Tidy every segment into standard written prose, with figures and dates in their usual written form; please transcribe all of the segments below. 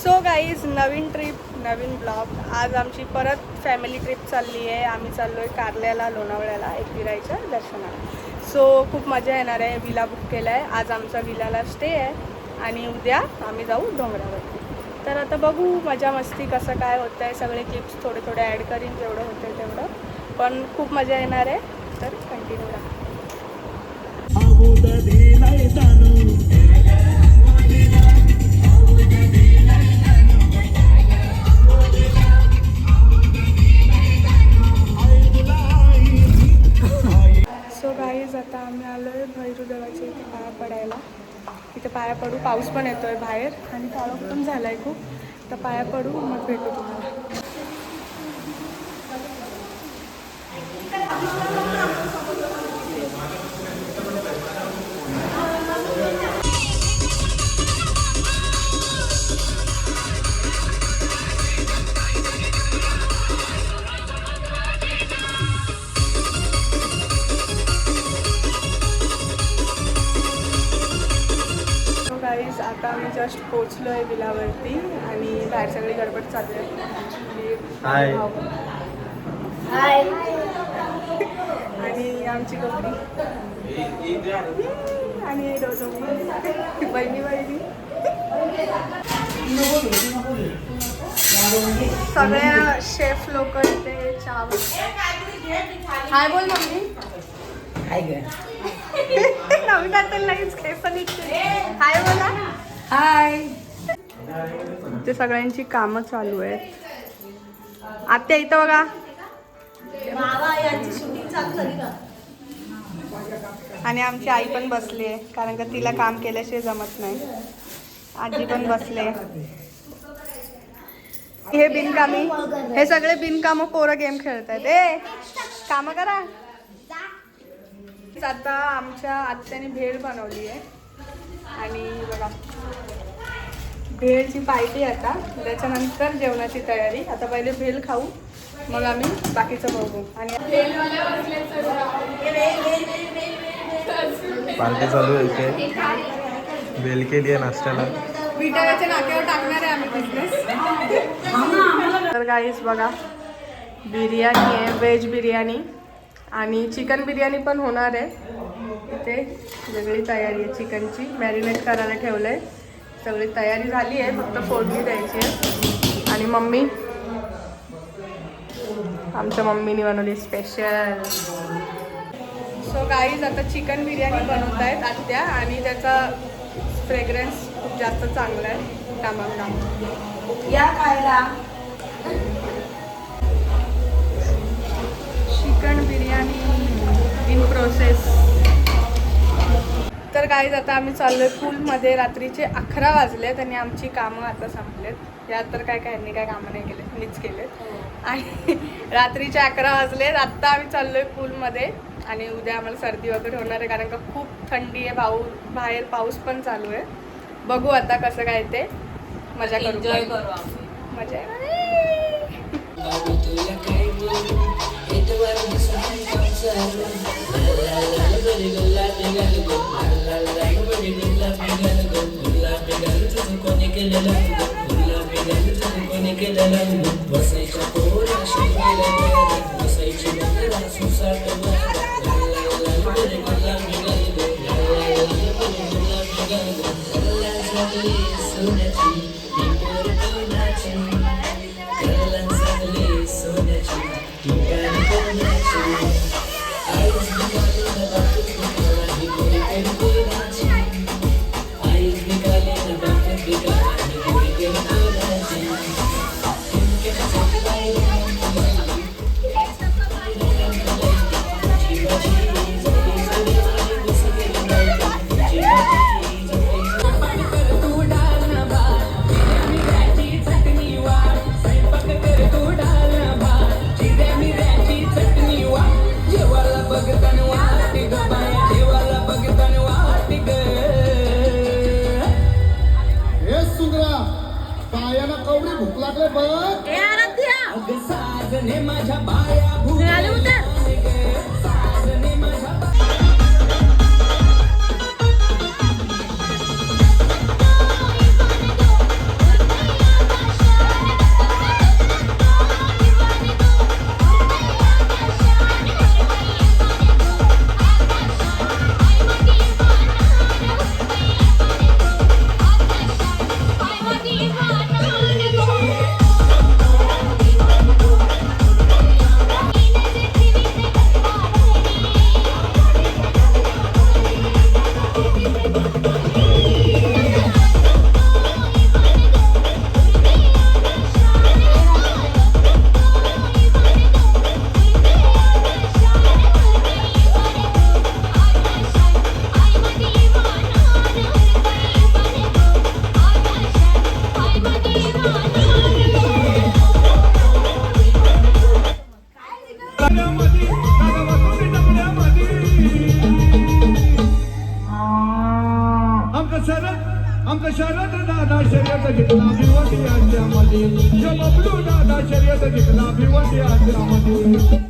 So guys नवीन trip नवीन blog. आज आमची परत फॅमिली ट्रिप चालली आहे. आम्ही चाललो आहे कारल्याला लोणावळ्याला एकविराईच्या दर्शनाला. सो खूप मजा येणार आहे. विला बुक केला आहे. आज आमचा विलाला स्टे आहे आणि उद्या आम्ही जाऊ डोंगरावरती. तर आता बघू मजा मस्ती कसं काय होतं आहे. सगळे क्लिप्स थोडे थोडे ॲड करीन जेवढं होतं तेवढं. पण खूप मजा येणार आहे. तर कंटिन्यू राहा. सो गाईज आता आम्ही आलो आहे भैरूदेवाच्या इथे पाया पडायला. इथे पाया पडू. पाऊस पण येतो आहे बाहेर आणि काळोख पण झाला आहे खूप. तर पाया पडू मग भेटू तुम्हाला. गाईज आता आम्ही जस्ट पोचलो आहे विलावरती आणि बाहेर सगळी गडबड चालू आहे. हाय हाय. आणि आमची गौरी आणि दोघं बहिणी बहिणी सगळ्या शेफ लोक इथे चहा बनवतात. हाय बोल मम्मी. हाय ग. नवीन आता लगेच केस निघते. हाय बोला. हाय. ते सगळ्यांची कामं चालू आहेत. आत्या इथं बघा. बाबा यांची शूटिंग चालू झाली का? आणि आमची आई पण बसली आहे कारण का तिला काम केल्याशिवाय जमत नाही. आजी पण बसले. हे बिनकामी हे सगळे बिनकामं पोरं गेम खेळत आहेत. ए कामं करा. आता आमच्या आत्याने भेळ बनवली आहे आणि बघा भेळची पार्टी आता. त्याच्यानंतर जेवणाची तयारी. आता पहिले भेळ खाऊ मग आम्ही बाकीचं बघू. आणि पार्टी चालू आहे इथे. बेल केली आहे नाश्त्याला. विटाव्याच्या नाक्यावर टाकणार आहे आम्ही बिझनेस. तर गाईस बघा बिर्याणी आहे. व्हेज बिर्याणी आणि चिकन बिर्याणी पण होणार आहे. इथे वेगळी तयारी आहे चिकनची. मॅरिनेट करायला ठेवलं आहे. सगळी तयारी झाली आहे. फक्त फोडणी द्यायची आहे. आणि मम्मी आमच्या मम्मीने बनवली स्पेशल. सो गाईज आता चिकन बिर्याणी बनवत आहेत आत्या आणि त्याचा फ्रेग्रन्स खूप जास्त चांगला आहे. कामाला या खायला. Chicken biryani in process. तर गाईज आता आम्ही चाललोय पूलमध्ये. रात्रीचे 11 वाजलेत आणि आमची कामं आता संपलेत. यात तर काय कामं नाही केलेत. मीच केलेत. आणि रात्रीचे 11 वाजलेत. आत्ता आम्ही चाललोय पूलमध्ये आणि उद्या आम्हाला सर्दी वगैरे होणार आहे कारण का खूप थंडी आहे. बाहेर पाऊस पण चालू आहे. बघू आता कसं काय ते. मजा करू. मजा भूक लागले बघ. माझ्या बाया शरद दादा शर्यत जिंकला भिवंडियाच्या मध्ये बबलू दादा शर्यत जिंकला भिवंडियाच्या मध्ये.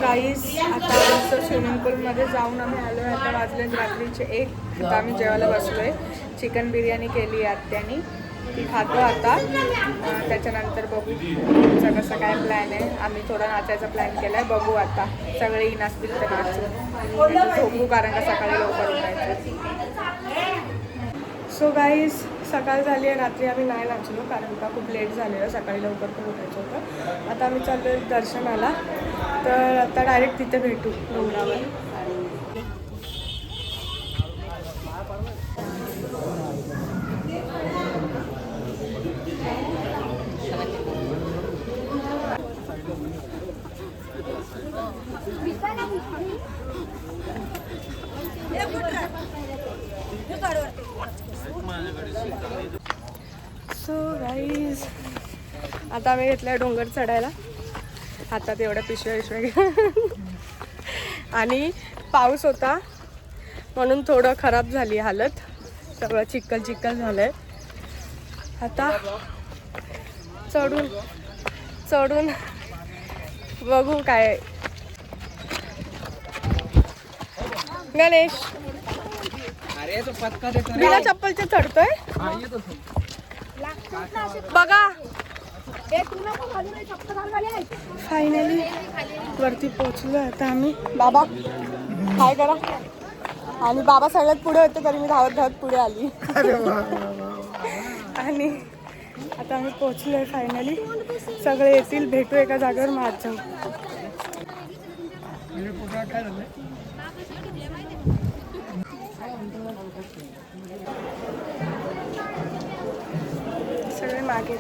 गाईस आता आमचं स्विमिंग पूलमध्ये जाऊन आम्ही आलो आहे. आता वाजले रात्रीचे 1. आता आम्ही जेवायला बसलो आहे. चिकन बिर्याणी केली आत्यानी, ती खातो आता. त्याच्यानंतर बघू आमचा कसा काय प्लॅन आहे. आम्ही थोडा नाचायचा प्लॅन केला आहे, बघू आता. सगळे नाचतील तर नाचू, झोपू कारण का सकाळी लवकर उठायचं. सो गाईज सकाळ झाली आहे. रात्री आम्ही नाही नाचलो कारण का खूप लेट झालेलं, सकाळी लवकर पण उठायचं होतं. आता आम्ही चाललो दर्शनाला, तर आता डायरेक्ट तिथे भेटू डोंगरावर. सो गाईज आता आम्ही घेतलं डोंगर चढायला. हातात एवढ्या पिशव्या आणि पाऊस होता म्हणून थोडं खराब झाली हालत, सगळं चिखल चिखल झालंय. आता चढून चढून बघू काय. गणेश बिना चप्पलचे चढतोय बघा. फायनली वरती पोहोचलो आता आम्ही. बाबा काय करा, आणि बाबा सगळ्यात पुढे होते तरी मी धावत धावत पुढे आली. आणि आता आम्ही पोहोचलो आहे फायनली. सगळे येतील, भेटू एका जागेवर, मात जाऊ. सगळे मागे.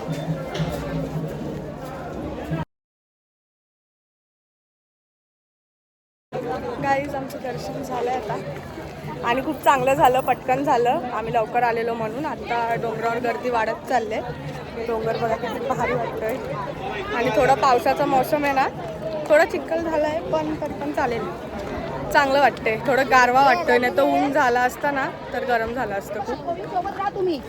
गाईज आमचं दर्शन झालंय आता आणि खूप चांगलं झालं, पटकन झालं. आम्ही लवकर आलेलो म्हणून. आता डोंगरावर गर्दी वाढत चालले. डोंगर बघा किती भारी वाटतोय. आणि थोडा पावसाचा मोसम आहे ना, थोडा चिखल झाला आहे पण तरी पण चालेल, चांगलं वाटतंय. थोडं गारवा वाटतोय, नाही तर ऊन झाला असतं ना तर गरम झालं असतं खूप. तुम्ही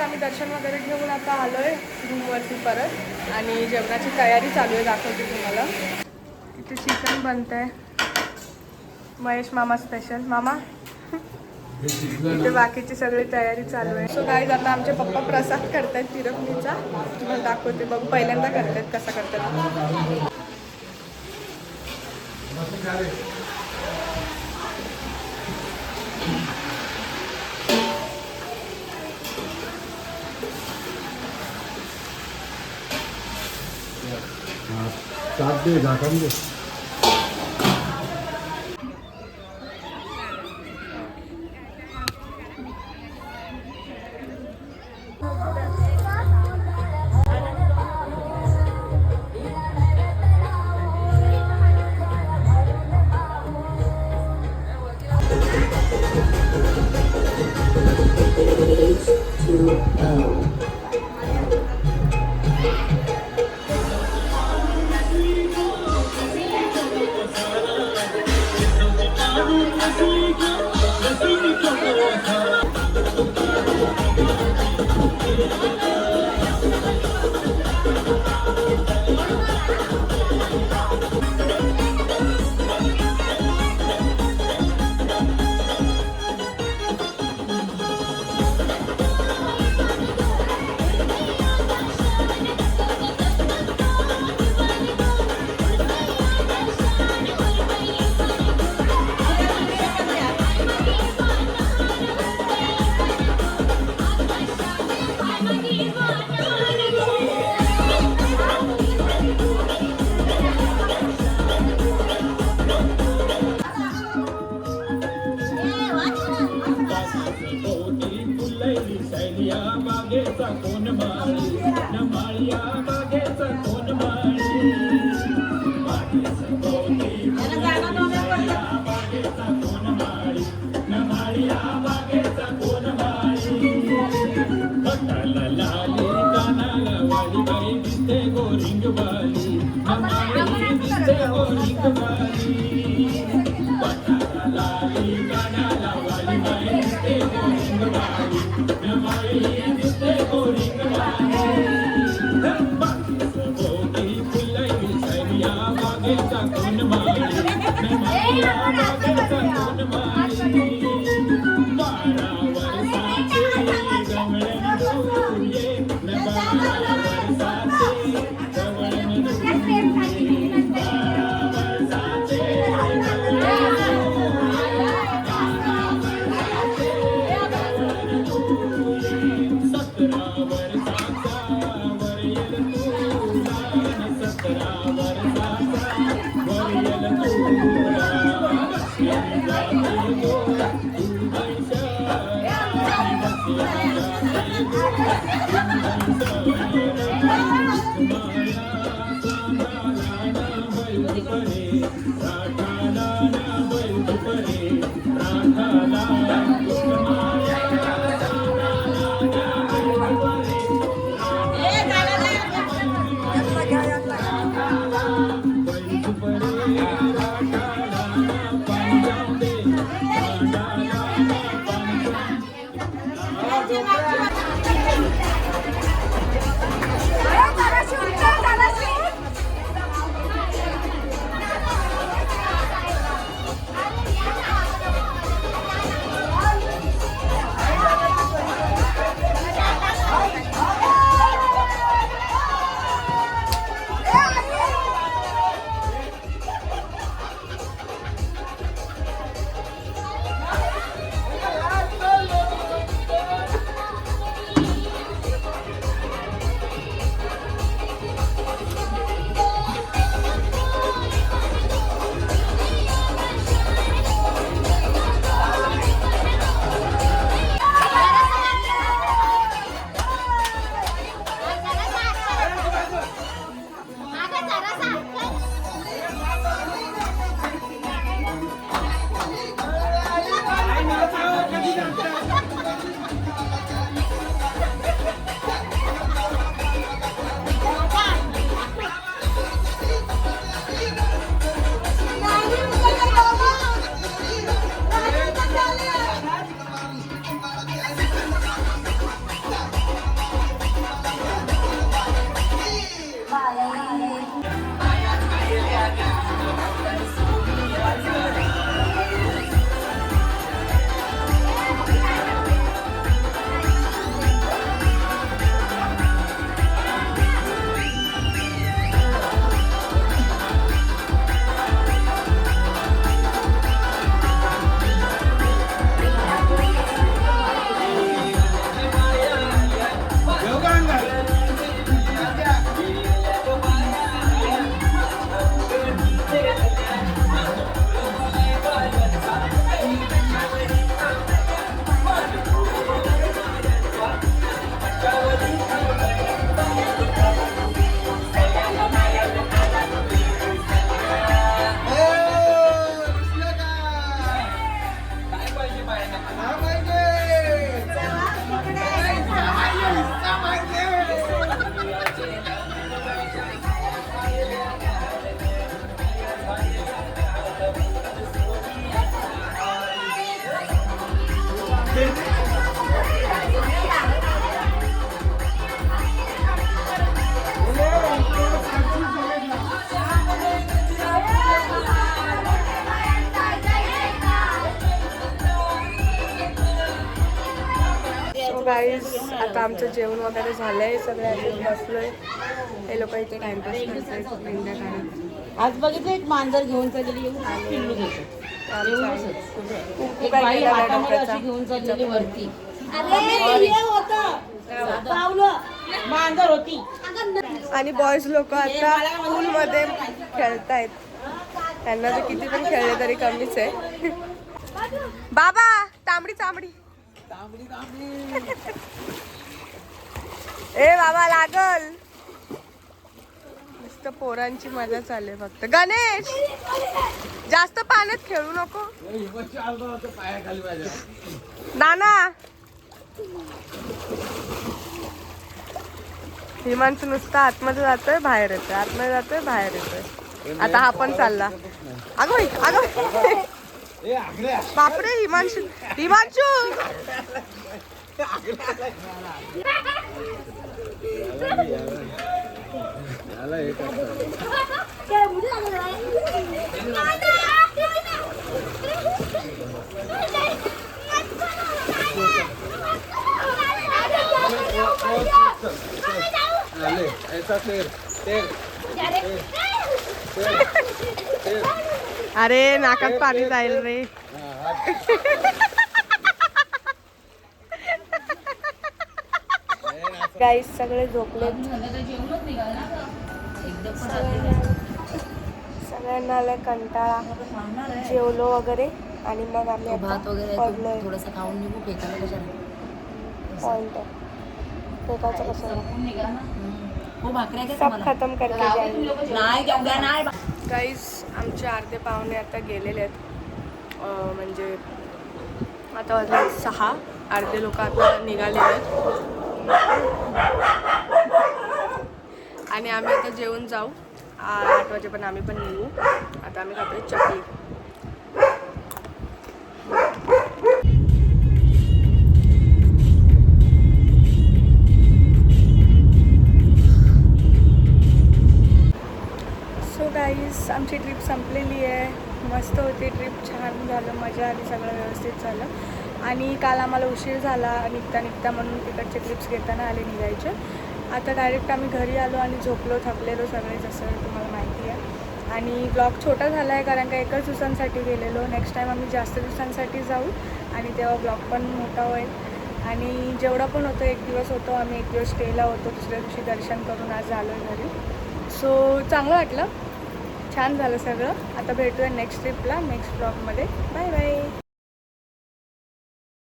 आम्ही दर्शन वगैरे घेऊन आता आलोय रूमवरती परत आणि जेवणाची तयारी चालू आहे, दाखवते तुम्हाला. इथे चिकन बनतंय, महेश मामा स्पेशल. मामा इथे बाकीची सगळी तयारी चालू आहे. सो गाईज आता आमचे पप्पा प्रसाद करतायत तिरपणीचा, तुम्हाला दाखवते. बघू पहिल्यांदा करतायत, कसा करतात. साथ दे झाकण दे. बागेचा कोण माळी न माळी बागेचा गाईज आता आमचं जेवण वगैरे झालंय, सगळे अजून बसलोय. हे लोक इथे टाइमपास करतात मेंढ्या काढत. आज बघितलं एक मांजर घेऊन चाललेली पिल्लू घेतो एक बाई हातामध्ये अशी घेऊन चाललेली वरती मांजर होती. आणि बॉयज लोक आता पूल मध्ये खेळतायत. त्यांना तर किती पण खेळले तरी कमीच आहे. बाबा तांबडी तांबडी ए बाबा लागल. मस्त पोरांची मजा चालली फक्त. गणेश जास्त पाण्यात खेळू नको. नाना हिमांशू नुसतं आतमध्ये जातोय बाहेर येतोय, आतमध्ये जातोय बाहेर येतोय. आता हा पण चालला. अगं अगं बापरे हिमांशू हिमांशू अरे नाकात पाणी जाईल रे. गाईस सगळे झोपले. सगळ्यांना आलाय कंटाळा. जेवलो वगैरे आणि मग आम्ही भात वगैरे पडलोय. थोडंसं खाऊन निघू फेकायला पॉइंट फेकायचं कसं निघा ना. हो भाकऱ्या घ्या सब खतम करके जाएंगे. नाही उद्या नाही. गाईस आमचे अर्धे पाहुणे आता गेलेले आहेत. म्हणजे आता वाजले 6. अर्धे लोक आता निघालेले आहेत आणि आम्ही आता जेवून जाऊ. 8 वाजेपर्यंत आम्ही पण निघू. आता आम्ही खातोय चकली. सो गाईस आमची ट्रिप संपलेली आहे. मस्त होती ट्रिप, छान झालं, मजा आली, सगळं व्यवस्थित झालं. आणि काल आम्हाला उशीर झाला निघता म्हणून तिकडचे क्लिप्स घेताना आले निघायचे. आता डायरेक्ट आम्ही घरी आलो आणि झोपलो, थकलेलो सगळे, जसं तुम्हाला माहिती आहे. आणि ब्लॉग छोटा झाला आहे कारण का एकच दिवसांसाठी गेलेलो. नेक्स्ट टाईम आम्ही जास्त दिवसांसाठी जाऊ आणि तेव्हा ब्लॉग पण मोठा होईल. आणि जेवढा पण होतो 1 दिवस होतो, आम्ही 1 दिवस स्टेला होतो, दुसऱ्या दिवशी दर्शन करून आज आलो आहे घरी. सो चांगलं वाटलं, छान झालं सगळं. आता भेटूया नेक्स्ट ट्रिपला, नेक्स्ट ब्लॉगमध्ये. Bye bye.